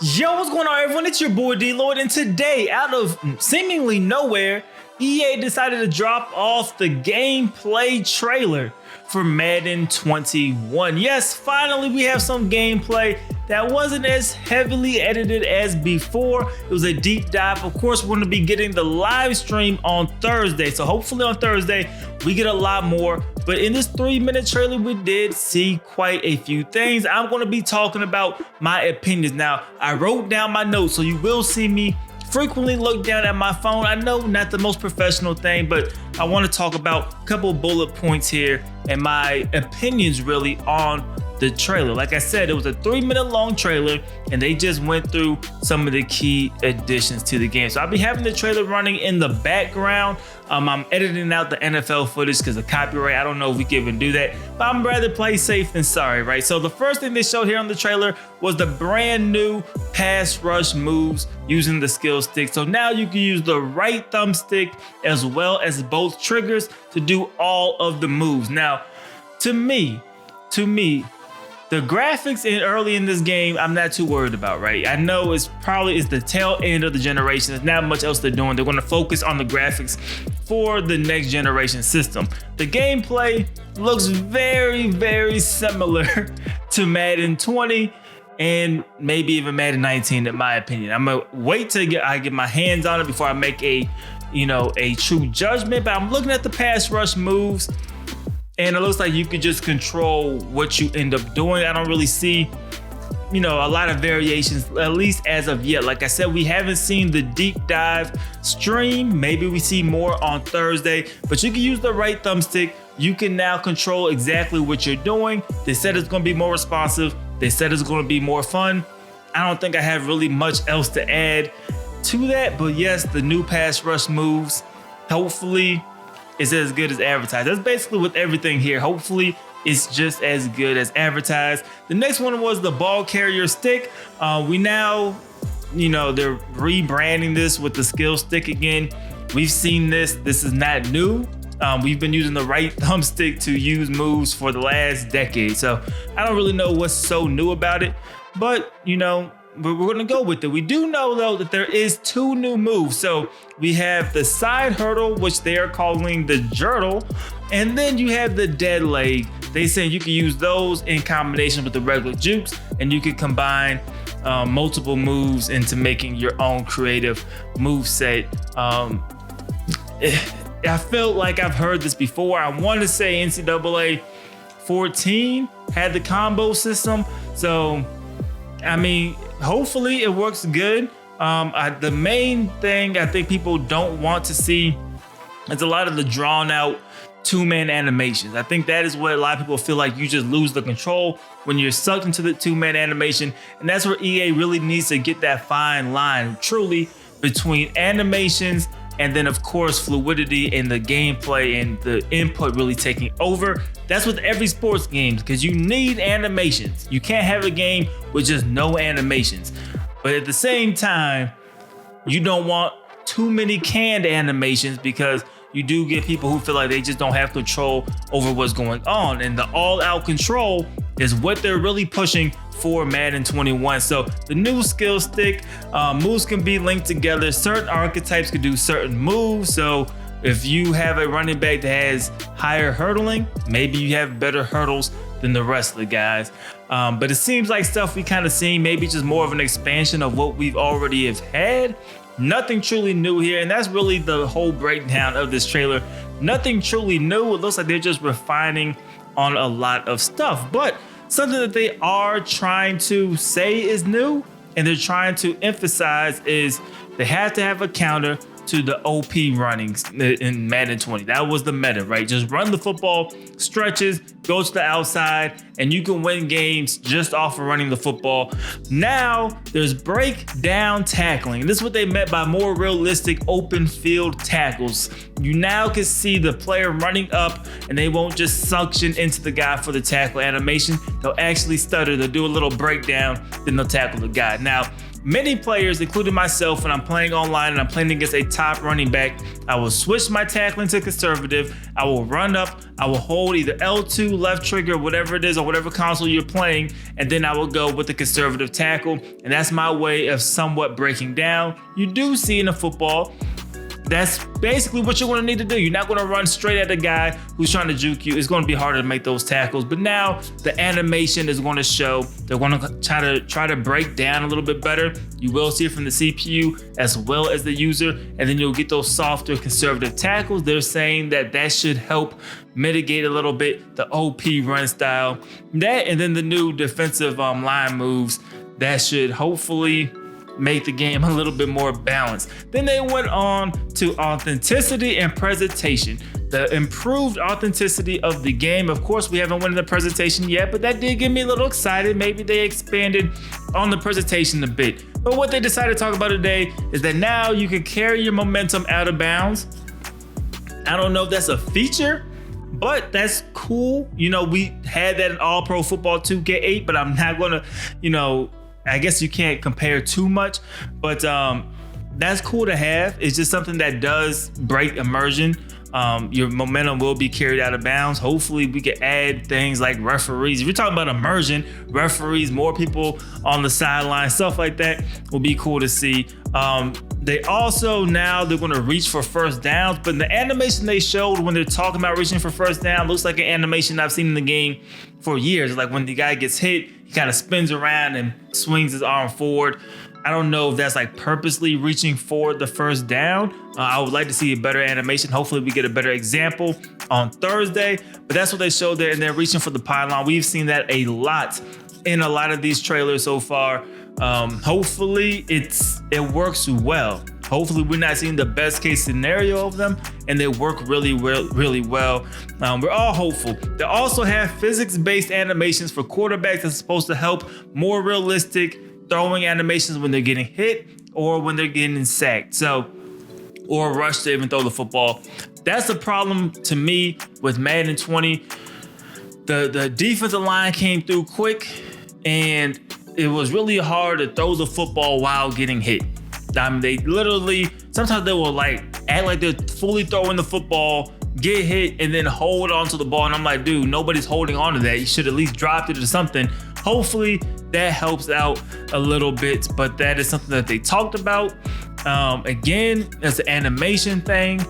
Yo, what's going on, everyone? It's your boy DLloyd, and today, out of seemingly nowhere, EA decided to drop off the gameplay trailer for Madden 21. Yes, finally we have some gameplay that wasn't as heavily edited as before. It was a deep dive. Of course, we're going to be getting the live stream on Thursday, so hopefully on Thursday we get a lot more. But in this 3-minute trailer, we did see quite a few things. I'm going to be talking about my opinions. Now, I wrote down my notes, so you will see me frequently look down at my phone. I know not the most professional thing, but I want to talk about a couple bullet points here and my opinions really on the trailer. Like I said, it was a 3-minute long trailer and they just went through some of the key additions to the game. So I'll be having the trailer running in the background. I'm editing out the NFL footage because of copyright. I don't know if we can even do that, but I'm rather play safe than sorry, right? So the first thing they showed here on the trailer was the brand new pass rush moves using the skill stick. So now you can use the right thumbstick as well as both triggers to do all of the moves. Now, to me, the graphics early in this game, I'm not too worried about, right? I know it's the tail end of the generation. There's not much else they're doing. They're going to focus on the graphics for the next generation system. The gameplay looks very, very similar to Madden 20 and maybe even Madden 19, in my opinion. I'm gonna wait till I get my hands on it before I make a true judgment. But I'm looking at the pass rush moves, and it looks like you could just control what you end up doing. I don't really see, a lot of variations, at least as of yet. Like I said, we haven't seen the deep dive stream. Maybe we see more on Thursday, but you can use the right thumbstick. You can now control exactly what you're doing. They said it's gonna be more responsive. They said it's gonna be more fun. I don't think I have really much else to add to that, but yes, the new pass rush moves, hopefully, is as good as advertised. That's basically with everything here. Hopefully it's just as good as advertised. The next one was the ball carrier stick. We now, they're rebranding this with the skill stick again. We've seen this. This is not new. We've been using the right thumbstick to use moves for the last decade. So I don't really know what's so new about it, but we're gonna go with it. We do know though that there is 2 new moves. So we have the side hurdle, which they are calling the jurtle, and then you have the dead leg. They say you can use those in combination with the regular jukes, and you can combine multiple moves into making your own creative move set. I felt like I've heard this before. I want to say NCAA 14 had the combo system. So, I mean, hopefully it works good. The main thing I think people don't want to see is a lot of the drawn out 2-man animations. I think that is what a lot of people feel like you just lose the control when you're sucked into the 2-man animation. And that's where EA really needs to get that fine line truly between animations and then of course fluidity in the gameplay and the input really taking over. That's with every sports game, because you need animations. You can't have a game with just no animations. But at the same time, you don't want too many canned animations, because you do get people who feel like they just don't have control over what's going on. And the all-out control is what they're really pushing for Madden 21. So the new skill stick, moves can be linked together. Certain archetypes can do certain moves. So if you have a running back that has higher hurdling, maybe you have better hurdles than the rest of the guys. But it seems like stuff we kind of seen, maybe just more of an expansion of what we've already have had. Nothing truly new here, and that's really the whole breakdown of this trailer. Nothing truly new. It looks like they're just refining on a lot of stuff, but something that they are trying to say is new and they're trying to emphasize is they have to have a counter to the OP runnings in Madden 20. That was the meta, right? Just run the football, stretches, go to the outside, and you can win games just off of running the football. Now there's breakdown tackling. This is what they meant by more realistic open field tackles. You now can see the player running up and they won't just suction into the guy for the tackle animation. They'll actually stutter. They'll do a little breakdown, then they'll tackle the guy. Now, many players, including myself, when I'm playing online and I'm playing against a top running back, I will switch my tackling to conservative. I will run up, I will hold either L2, left trigger, whatever it is, or whatever console you're playing, and then I will go with the conservative tackle. And that's my way of somewhat breaking down. You do see in the football, that's basically what you're going to need to do. You're not going to run straight at the guy who's trying to juke you. It's going to be harder to make those tackles. But now the animation is going to show. They're going to try to break down a little bit better. You will see it from the CPU as well as the user, and then you'll get those softer conservative tackles. They're saying that should help mitigate a little bit the OP run style. That and then the new defensive line moves that should hopefully make the game a little bit more balanced. Then they went on to authenticity and presentation. The improved authenticity of the game. Of course, we haven't won the presentation yet, but that did get me a little excited. Maybe they expanded on the presentation a bit. But what they decided to talk about today is that now you can carry your momentum out of bounds. I don't know if that's a feature, but that's cool. You know, we had that in All Pro Football 2K8, but I'm not gonna, I guess you can't compare too much, but that's cool to have. It's just something that does break immersion. Your momentum will be carried out of bounds. Hopefully we can add things like referees. If you're talking about immersion, referees, more people on the sideline, stuff like that will be cool to see. They also now they're going to reach for first downs, but the animation they showed when they're talking about reaching for first down looks like an animation I've seen in the game for years. Like when the guy gets hit, he kind of spins around and swings his arm forward. I don't know if that's like purposely reaching for the first down. I would like to see a better animation. Hopefully we get a better example on Thursday, but that's what they showed there. And they're reaching for the pylon. We've seen that a lot in a lot of these trailers so far. Hopefully it works well. Hopefully we're not seeing the best case scenario of them and they work really well. We're all hopeful. They also have physics-based animations for quarterbacks that's supposed to help more realistic throwing animations when they're getting hit or when they're getting sacked. Or rushed to even throw the football. That's the problem to me with Madden 20. The defensive line came through quick and it was really hard to throw the football while getting hit. I mean, they literally, sometimes they will like act like they're fully throwing the football, get hit, and then hold on to the ball. And I'm like, dude, nobody's holding on to that. You should at least drop it or something. Hopefully that helps out a little bit, but that is something that they talked about. Again, it's an animation thing.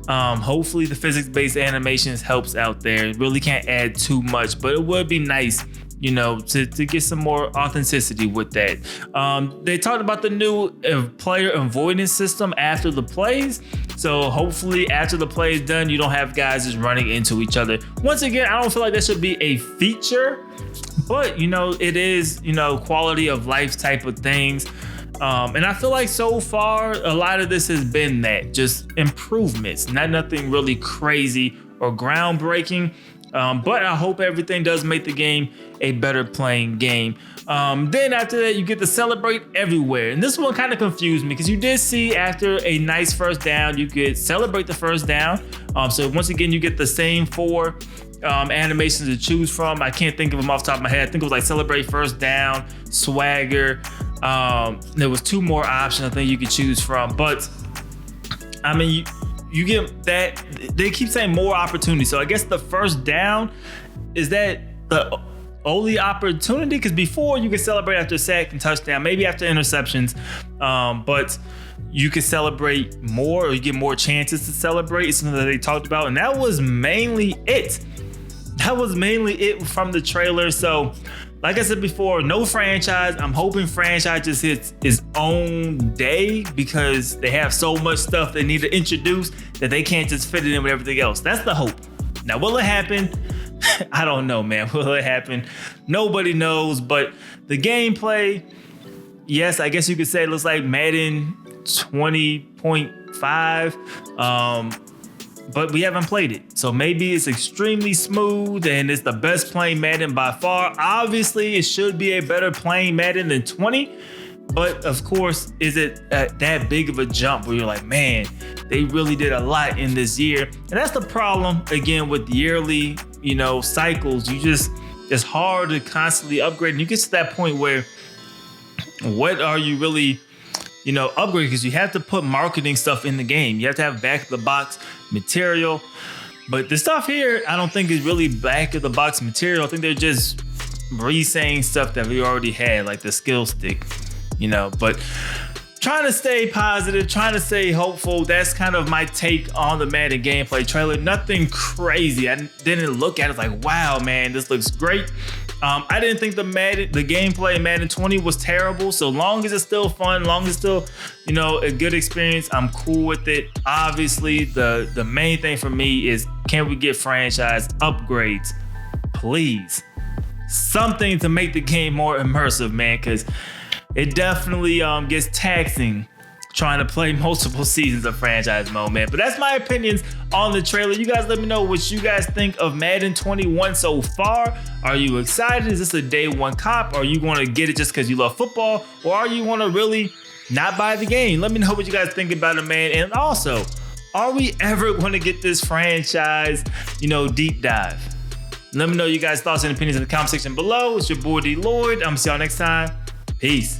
Hopefully the physics-based animations helps out there. It really can't add too much, but it would be nice, to get some more authenticity with that. They talked about the new player avoidance system after the plays. So hopefully after the play is done, you don't have guys just running into each other. Once again, I don't feel like that should be a feature, but it is, quality of life type of things. And I feel like so far, a lot of this has been that, just improvements, not nothing really crazy or groundbreaking. But I hope everything does make the game a better playing game. Then after that, you get to celebrate everywhere. And this one kind of confused me because you did see after a nice first down, you could celebrate the first down. So once again, you get the same 4 animations to choose from. I can't think of them off the top of my head. I think it was like celebrate first down, swagger. There was 2 more options I think you could choose from. But I mean, you get that. They keep saying more opportunity. So I guess the first down, is that the only opportunity? Because before you could celebrate after sack and touchdown, maybe after interceptions, but you could celebrate more or you get more chances to celebrate. It's something that they talked about. And that was mainly it. That was mainly it from the trailer. So like I said before, no franchise. I'm hoping franchise just hits its own day because they have so much stuff they need to introduce that they can't just fit it in with everything else. That's the hope. Now, will it happen? I don't know, man. Will it happen? Nobody knows, but the gameplay, yes, I guess you could say it looks like Madden 20.5. But we haven't played it. So maybe it's extremely smooth and it's the best playing Madden by far. Obviously, it should be a better playing Madden than 20. But of course, is it that big of a jump where you're like, man, they really did a lot in this year? And that's the problem, again, with yearly, cycles. It's hard to constantly upgrade. And you get to that point where what are you really, upgrading? Because you have to put marketing stuff in the game. You have to have back of the box material. But the stuff here, I don't think is really back of the box material. I think they're just re-saying stuff that we already had, like the skill stick, but trying to stay positive, trying to stay hopeful. That's kind of my take on the Madden gameplay trailer. Nothing crazy. I didn't look at it like, wow, man, this looks great. I didn't think the gameplay in Madden 20 was terrible. So long as it's still fun, long as it's still, a good experience, I'm cool with it. Obviously, the main thing for me is, can we get franchise upgrades? Please. Something to make the game more immersive, man, because it definitely gets taxing trying to play multiple seasons of franchise mode, man. But that's my opinions on the trailer. You guys let me know what you guys think of Madden 21 so far. Are you excited? Is this a day one cop? Are you going to get it just because you love football? Or are you going to really not buy the game? Let me know what you guys think about it, man. And also, are we ever going to get this franchise, deep dive? Let me know you guys' thoughts and opinions in the comment section below. It's your boy DLloyd. I'm gonna see y'all next time. Peace.